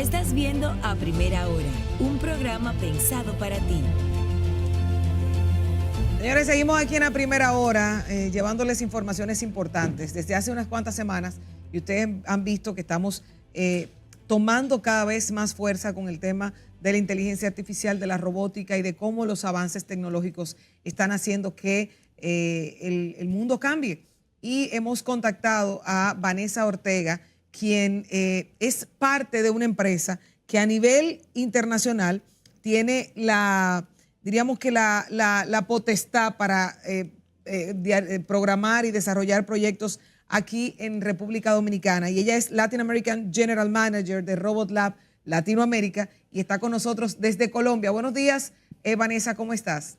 Estás viendo A Primera Hora, un programa pensado para ti. Señores, seguimos aquí en A Primera Hora llevándoles informaciones importantes. Desde hace unas cuantas semanas, y ustedes han visto que estamos tomando cada vez más fuerza con el tema de la inteligencia artificial, de la robótica y de cómo los avances tecnológicos están haciendo que el mundo cambie. Y hemos contactado a Vanessa Ortega, quien es parte de una empresa que a nivel internacional tiene diríamos que la potestad para programar y desarrollar proyectos aquí en República Dominicana. Y ella es Latin American General Manager de Robot Lab Latinoamérica y está con nosotros desde Colombia. Buenos días, Vanessa, ¿cómo estás?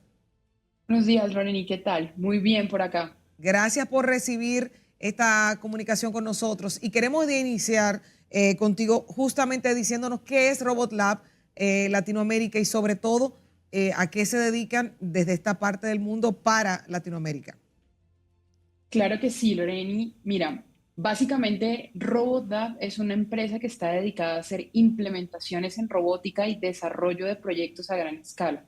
Buenos días, Loreni, ¿qué tal? Muy bien por acá. Gracias por recibir esta comunicación con nosotros y queremos iniciar contigo justamente diciéndonos qué es Robot Lab Latinoamérica y sobre todo a qué se dedican desde esta parte del mundo para Latinoamérica. Claro que sí, Loreni. Mira, básicamente RobotLab es una empresa que está dedicada a hacer implementaciones en robótica y desarrollo de proyectos a gran escala.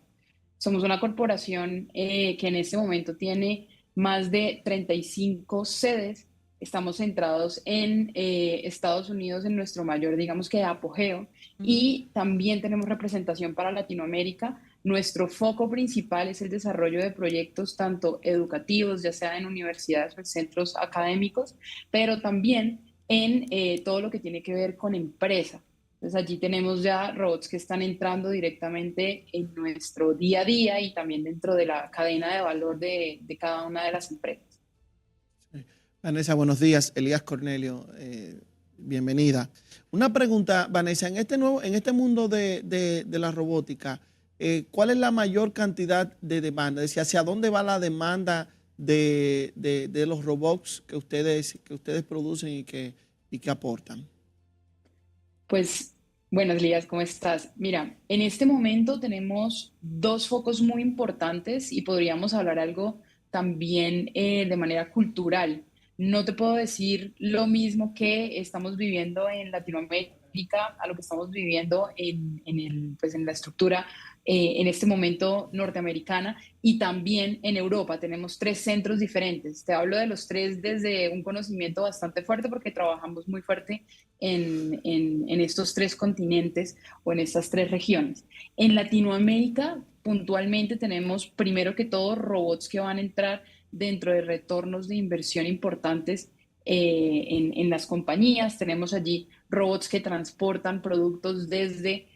Somos una corporación que en este momento tiene más de 35 sedes. Estamos centrados en Estados Unidos en nuestro mayor, digamos que apogeo, y también tenemos representación para Latinoamérica. Nuestro foco principal es el desarrollo de proyectos tanto educativos, ya sea en universidades o en centros académicos, pero también en todo lo que tiene que ver con empresa. Entonces allí tenemos ya robots que están entrando directamente en nuestro día a día y también dentro de la cadena de valor de cada una de las empresas. Vanessa, buenos días. Elías Cornelio, bienvenida. Una pregunta, Vanessa, en este mundo de la robótica, ¿cuál es la mayor cantidad de demanda? Es decir, ¿hacia dónde va la demanda de los robots que ustedes producen y que aportan? Pues, buenos días, ¿cómo estás? Mira, en este momento tenemos dos focos muy importantes y podríamos hablar algo también de manera cultural. No te puedo decir lo mismo que estamos viviendo en Latinoamérica a lo que estamos viviendo pues en la estructura en este momento norteamericana y también en Europa. Tenemos tres centros diferentes. Te hablo de los tres desde un conocimiento bastante fuerte porque trabajamos muy fuerte en estos tres continentes o en estas tres regiones. En Latinoamérica, puntualmente, tenemos primero que todo robots que van a entrar dentro de retornos de inversión importantes en las compañías. Tenemos allí robots que transportan productos desde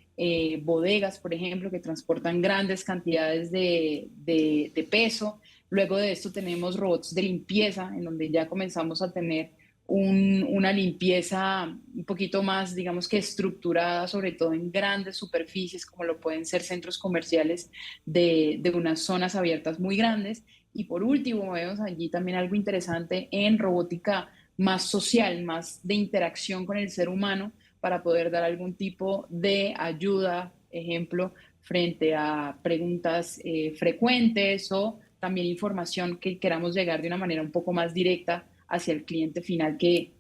bodegas, por ejemplo, que transportan grandes cantidades de peso. Luego de esto tenemos robots de limpieza, en donde ya comenzamos a tener una limpieza un poquito más, digamos que estructurada, sobre todo en grandes superficies, como lo pueden ser centros comerciales de unas zonas abiertas muy grandes. Y por último, vemos allí también algo interesante en robótica más social, más de interacción con el ser humano, para poder dar algún tipo de ayuda, ejemplo, frente a preguntas frecuentes o también información que queramos llegar de una manera un poco más directa hacia el cliente final, que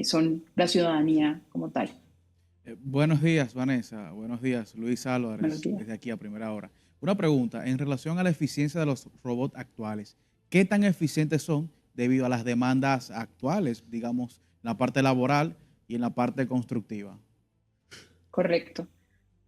son la ciudadanía como tal. Buenos días, Vanessa. Buenos días, Luis Buenos Álvarez, días. desde aquí a Primera Hora. Una pregunta en relación a la eficiencia de los robots actuales. ¿Qué tan eficientes son debido a las demandas actuales, digamos, en la parte laboral y en la parte constructiva? Correcto.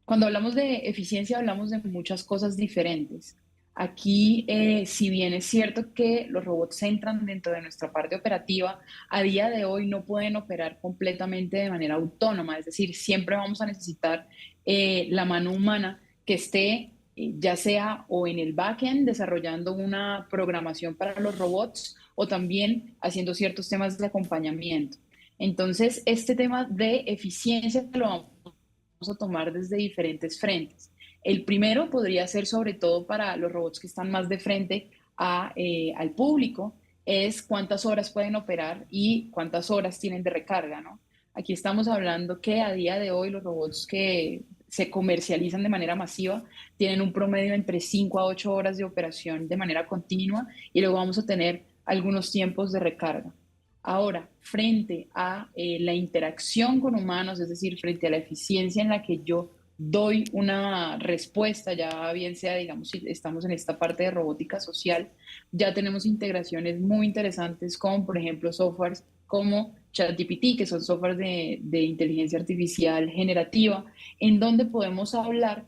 Cuando hablamos de eficiencia, hablamos de muchas cosas diferentes. Aquí, si bien es cierto que los robots entran dentro de nuestra parte operativa, a día de hoy no pueden operar completamente de manera autónoma, es decir, siempre vamos a necesitar la mano humana que esté ya sea o en el backend desarrollando una programación para los robots o también haciendo ciertos temas de acompañamiento. Entonces, este tema de eficiencia lo vamos a tomar desde diferentes frentes. El primero podría ser sobre todo para los robots que están más de frente al público, es cuántas horas pueden operar y cuántas horas tienen de recarga, ¿no? Aquí estamos hablando que a día de hoy los robots que se comercializan de manera masiva tienen un promedio entre 5 a 8 horas de operación de manera continua y luego vamos a tener algunos tiempos de recarga. Ahora, frente a la interacción con humanos, es decir, frente a la eficiencia en la que yo doy una respuesta, ya bien sea, digamos, si estamos en esta parte de robótica social, ya tenemos integraciones muy interesantes con, por ejemplo, softwares como ChatGPT, que son softwares de inteligencia artificial generativa, en donde podemos hablar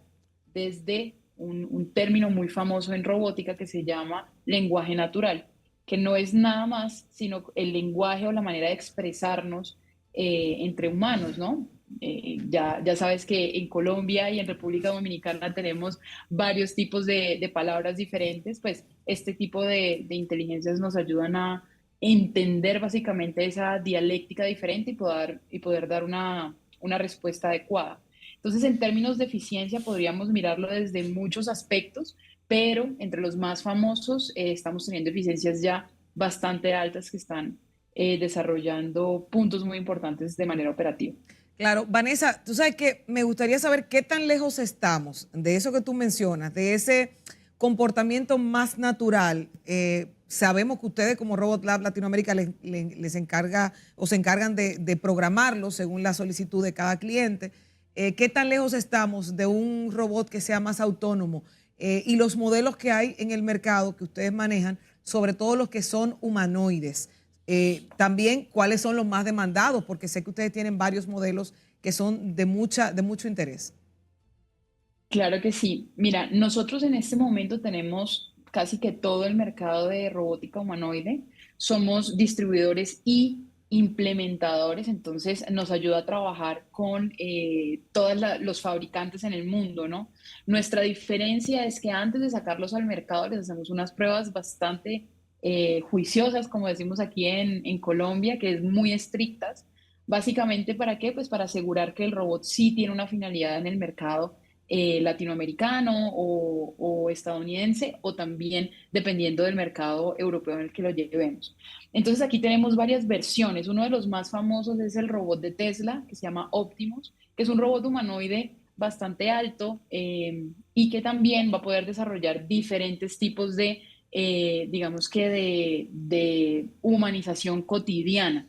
desde un término muy famoso en robótica que se llama lenguaje natural, que no es nada más sino el lenguaje o la manera de expresarnos entre humanos, ¿no? Ya sabes que en Colombia y en República Dominicana tenemos varios tipos de palabras diferentes, pues este tipo de inteligencias nos ayudan a entender básicamente esa dialéctica diferente y poder dar una respuesta adecuada. Entonces, en términos de eficiencia, podríamos mirarlo desde muchos aspectos, pero entre los más famosos estamos teniendo eficiencias ya bastante altas que están desarrollando puntos muy importantes de manera operativa. Claro, Vanessa, tú sabes que me gustaría saber qué tan lejos estamos de eso que tú mencionas, de ese comportamiento más natural. Sabemos que ustedes como Robot Lab Latinoamérica les encarga o se encargan de programarlo según la solicitud de cada cliente. ¿Qué tan lejos estamos de un robot que sea más autónomo? Y los modelos que hay en el mercado que ustedes manejan, sobre todo los que son humanoides. También, ¿cuáles son los más demandados? Porque sé que ustedes tienen varios modelos que son de mucho interés. Claro que sí. Mira, nosotros en este momento tenemos casi que todo el mercado de robótica humanoide. Somos distribuidores y implementadores, entonces nos ayuda a trabajar con todos los fabricantes en el mundo, ¿no? Nuestra diferencia es que antes de sacarlos al mercado les hacemos unas pruebas bastante juiciosas, como decimos aquí en Colombia, que es muy estrictas. Básicamente, ¿para qué? Pues para asegurar que el robot sí tiene una finalidad en el mercado latinoamericano o estadounidense, o también dependiendo del mercado europeo en el que lo llevemos. Entonces aquí tenemos varias versiones. Uno de los más famosos es el robot de Tesla, que se llama Optimus, que es un robot humanoide bastante alto y que también va a poder desarrollar diferentes tipos de, digamos que de humanización cotidiana.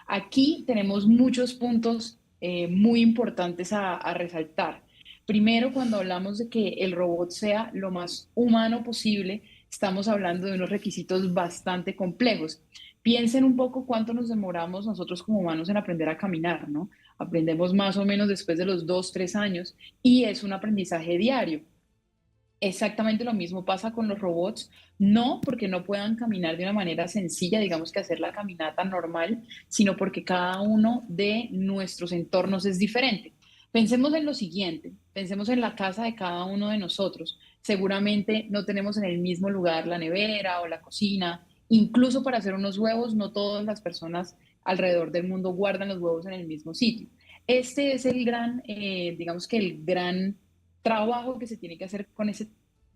Aquí tenemos muchos puntos muy importantes a resaltar. Primero, cuando hablamos de que el robot sea lo más humano posible, estamos hablando de unos requisitos bastante complejos. Piensen un poco cuánto nos demoramos nosotros como humanos en aprender a caminar, ¿no? Aprendemos más o menos después de los 2, 3 años y es un aprendizaje diario. Exactamente lo mismo pasa con los robots, no porque no puedan caminar de una manera sencilla, digamos que hacer la caminata normal, sino porque cada uno de nuestros entornos es diferente. Pensemos en lo siguiente, pensemos en la casa de cada uno de nosotros. Seguramente no tenemos en el mismo lugar la nevera o la cocina. Incluso para hacer unos huevos, no todas las personas alrededor del mundo guardan los huevos en el mismo sitio. Este es el gran, digamos que el gran trabajo que se tiene que hacer con ese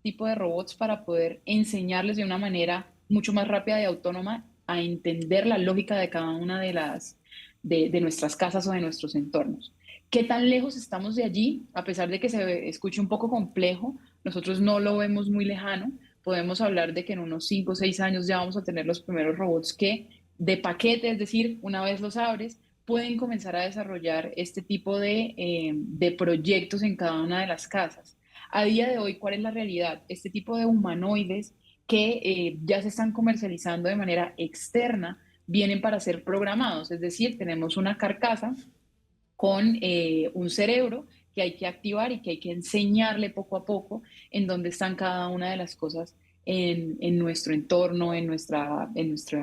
tipo de robots para poder enseñarles de una manera mucho más rápida y autónoma a entender la lógica de cada una de nuestras casas o de nuestros entornos. ¿Qué tan lejos estamos de allí? A pesar de que se escuche un poco complejo, nosotros no lo vemos muy lejano. Podemos hablar de que en unos 5 o 6 años ya vamos a tener los primeros robots que de paquete, es decir, una vez los abres, pueden comenzar a desarrollar este tipo de proyectos en cada una de las casas. A día de hoy, ¿cuál es la realidad? Este tipo de humanoides que ya se están comercializando de manera externa vienen para ser programados, es decir, tenemos una carcasa con un cerebro que hay que activar y que hay que enseñarle poco a poco en dónde están cada una de las cosas en nuestro entorno, en nuestra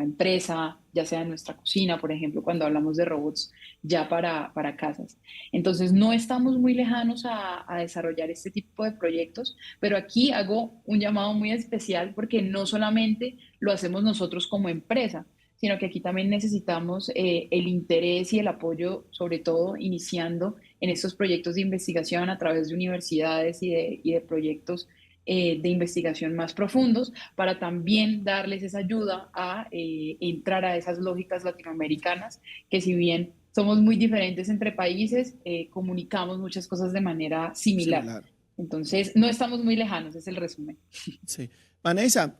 empresa, ya sea en nuestra cocina, por ejemplo, cuando hablamos de robots ya para casas. Entonces, no estamos muy lejanos a desarrollar este tipo de proyectos, pero aquí hago un llamado muy especial porque no solamente lo hacemos nosotros como empresa, sino que aquí también necesitamos el interés y el apoyo, sobre todo iniciando en estos proyectos de investigación a través de universidades y de proyectos de investigación más profundos, para también darles esa ayuda a entrar a esas lógicas latinoamericanas, que si bien somos muy diferentes entre países, comunicamos muchas cosas de manera similar. Entonces, no estamos muy lejanos, es el resumen. Sí. Vanessa,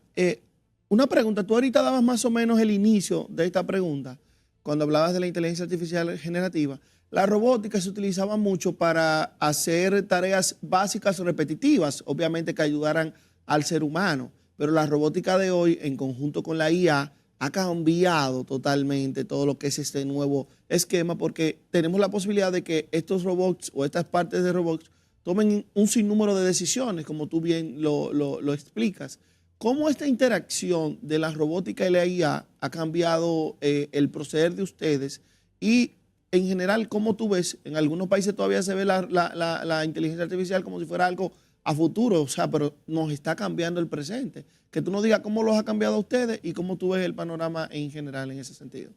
una pregunta. Tú ahorita dabas más o menos el inicio de esta pregunta, cuando hablabas de la inteligencia artificial generativa, la robótica se utilizaba mucho para hacer tareas básicas o repetitivas, obviamente que ayudaran al ser humano, pero la robótica de hoy, en conjunto con la IA, ha cambiado totalmente todo lo que es este nuevo esquema, porque tenemos la posibilidad de que estos robots o estas partes de robots tomen un sinnúmero de decisiones, como tú bien lo explicas. ¿Cómo esta interacción de la robótica y la IA ha cambiado el proceder de ustedes? Y en general, ¿cómo tú ves? En algunos países todavía se ve la inteligencia artificial como si fuera algo a futuro, o sea, pero nos está cambiando el presente. Que tú nos digas cómo los ha cambiado a ustedes y cómo tú ves el panorama en general en ese sentido.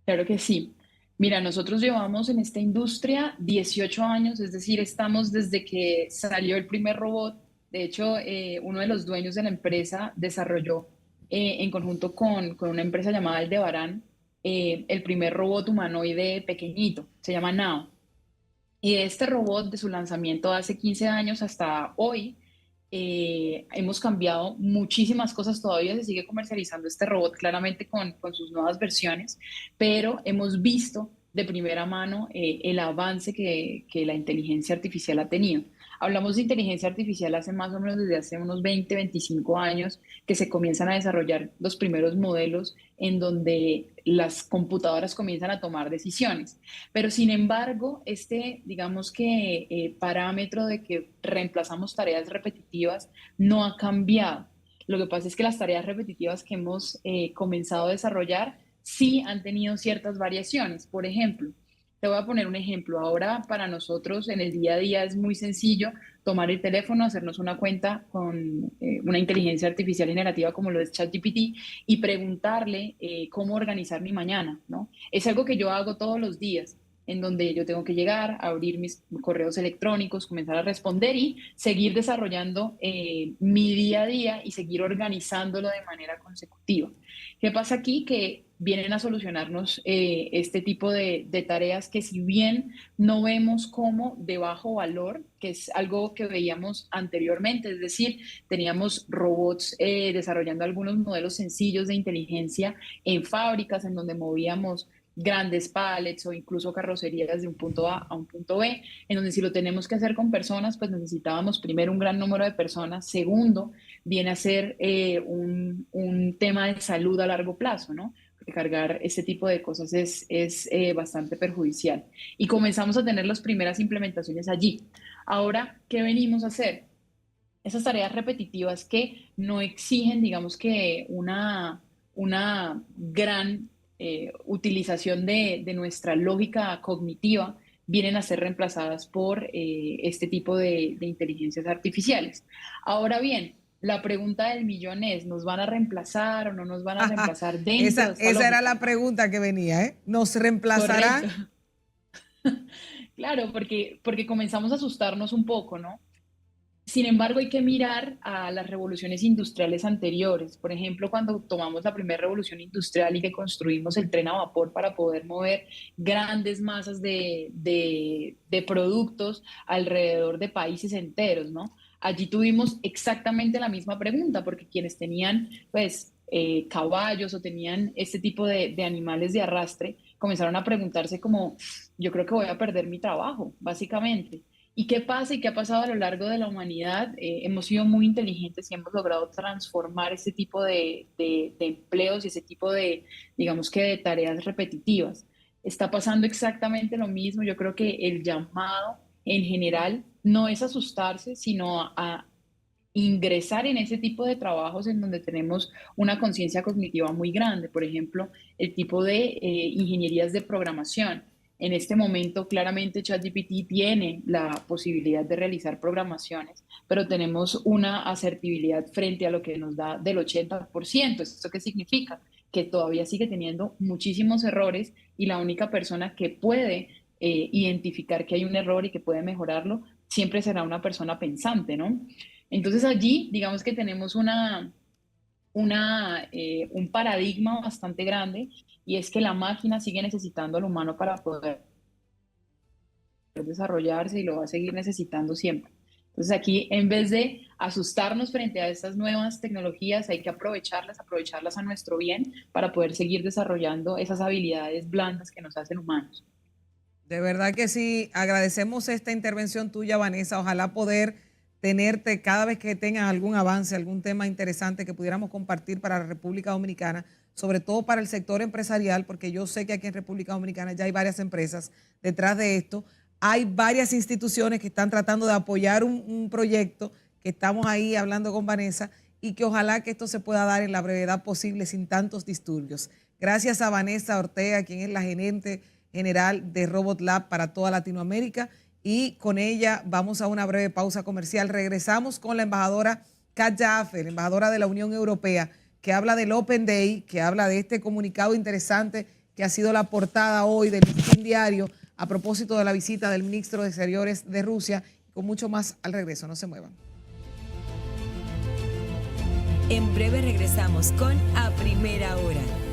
Claro que sí. Mira, nosotros llevamos en esta industria 18 años, es decir, estamos desde que salió el primer robot. De hecho, uno de los dueños de la empresa desarrolló en conjunto con una empresa llamada Aldebarán el primer robot humanoide pequeñito, se llama Nao. Y este robot, de su lanzamiento hace 15 años hasta hoy, hemos cambiado muchísimas cosas. Todavía se sigue comercializando este robot claramente con sus nuevas versiones, pero hemos visto de primera mano el avance que la inteligencia artificial ha tenido. Hablamos de inteligencia artificial hace más o menos desde hace unos 20, 25 años que se comienzan a desarrollar los primeros modelos en donde las computadoras comienzan a tomar decisiones. Pero sin embargo, digamos que parámetro de que reemplazamos tareas repetitivas no ha cambiado. Lo que pasa es que las tareas repetitivas que hemos comenzado a desarrollar sí han tenido ciertas variaciones. Por ejemplo, te voy a poner un ejemplo. Ahora para nosotros en el día a día es muy sencillo tomar el teléfono, hacernos una cuenta con una inteligencia artificial generativa como lo es ChatGPT y preguntarle cómo organizar mi mañana, ¿no? Es algo que yo hago todos los días, en donde yo tengo que llegar, abrir mis correos electrónicos, comenzar a responder y seguir desarrollando mi día a día y seguir organizándolo de manera consecutiva. ¿Qué pasa aquí? Que vienen a solucionarnos este tipo de tareas que si bien no vemos como de bajo valor, que es algo que veíamos anteriormente, es decir, teníamos robots desarrollando algunos modelos sencillos de inteligencia en fábricas en donde movíamos grandes pallets o incluso carrocerías de un punto A a un punto B, en donde si lo tenemos que hacer con personas, pues necesitábamos primero un gran número de personas, segundo, viene a ser un tema de salud a largo plazo, ¿no? Porque cargar ese tipo de cosas es bastante perjudicial. Y comenzamos a tener las primeras implementaciones allí. Ahora, ¿qué venimos a hacer? Esas tareas repetitivas que no exigen, digamos que una gran utilización de nuestra lógica cognitiva, vienen a ser reemplazadas por este tipo de inteligencias artificiales. Ahora bien, la pregunta del millón es, ¿nos van a reemplazar o no nos van a reemplazar dentro de esta esa era lógica? la pregunta que venía, ¿eh? ¿Nos reemplazarán? Correcto. Claro, porque comenzamos a asustarnos un poco, ¿no? Sin embargo, hay que mirar a las revoluciones industriales anteriores. Por ejemplo, cuando tomamos la primera revolución industrial y que construimos el tren a vapor para poder mover grandes masas de productos alrededor de países enteros, ¿no? Allí tuvimos exactamente la misma pregunta, porque quienes tenían, pues, caballos o tenían este tipo de animales de arrastre, comenzaron a preguntarse como, yo creo que voy a perder mi trabajo, básicamente. ¿Y qué pasa y qué ha pasado a lo largo de la humanidad? Hemos sido muy inteligentes y hemos logrado transformar ese tipo de empleos y ese tipo digamos que de tareas repetitivas. Está pasando exactamente lo mismo. Yo creo que el llamado en general no es asustarse, sino a ingresar en ese tipo de trabajos en donde tenemos una conciencia cognitiva muy grande. Por ejemplo, el tipo de ingenierías de programación. En este momento, claramente, ChatGPT tiene la posibilidad de realizar programaciones, pero tenemos una asertibilidad frente a lo que nos da del 80%. ¿Esto qué significa? Que todavía sigue teniendo muchísimos errores y la única persona que puede identificar que hay un error y que puede mejorarlo siempre será una persona pensante, ¿no? Entonces allí, digamos que tenemos un paradigma bastante grande y es que la máquina sigue necesitando al humano para poder desarrollarse y lo va a seguir necesitando siempre. Entonces aquí, en vez de asustarnos frente a estas nuevas tecnologías, hay que aprovecharlas a nuestro bien para poder seguir desarrollando esas habilidades blandas que nos hacen humanos. De verdad que sí, agradecemos esta intervención tuya, Vanessa. Ojalá poder tenerte cada vez que tengas algún avance, algún tema interesante que pudiéramos compartir para la República Dominicana, sobre todo para el sector empresarial, porque yo sé que aquí en República Dominicana ya hay varias empresas detrás de esto. Hay varias instituciones que están tratando de apoyar un proyecto que estamos ahí hablando con Vanessa y que ojalá que esto se pueda dar en la brevedad posible sin tantos disturbios. Gracias a Vanessa Ortega, quien es la gerente general de Robot Lab para toda Latinoamérica, y con ella vamos a una breve pausa comercial. Regresamos con la embajadora Kat Jaffe, la embajadora de la Unión Europea, que habla del Open Day, que habla de este comunicado interesante que ha sido la portada hoy del Listín Diario a propósito de la visita del ministro de Exteriores de Rusia, con mucho más al regreso. No se muevan. En breve regresamos con A Primera Hora.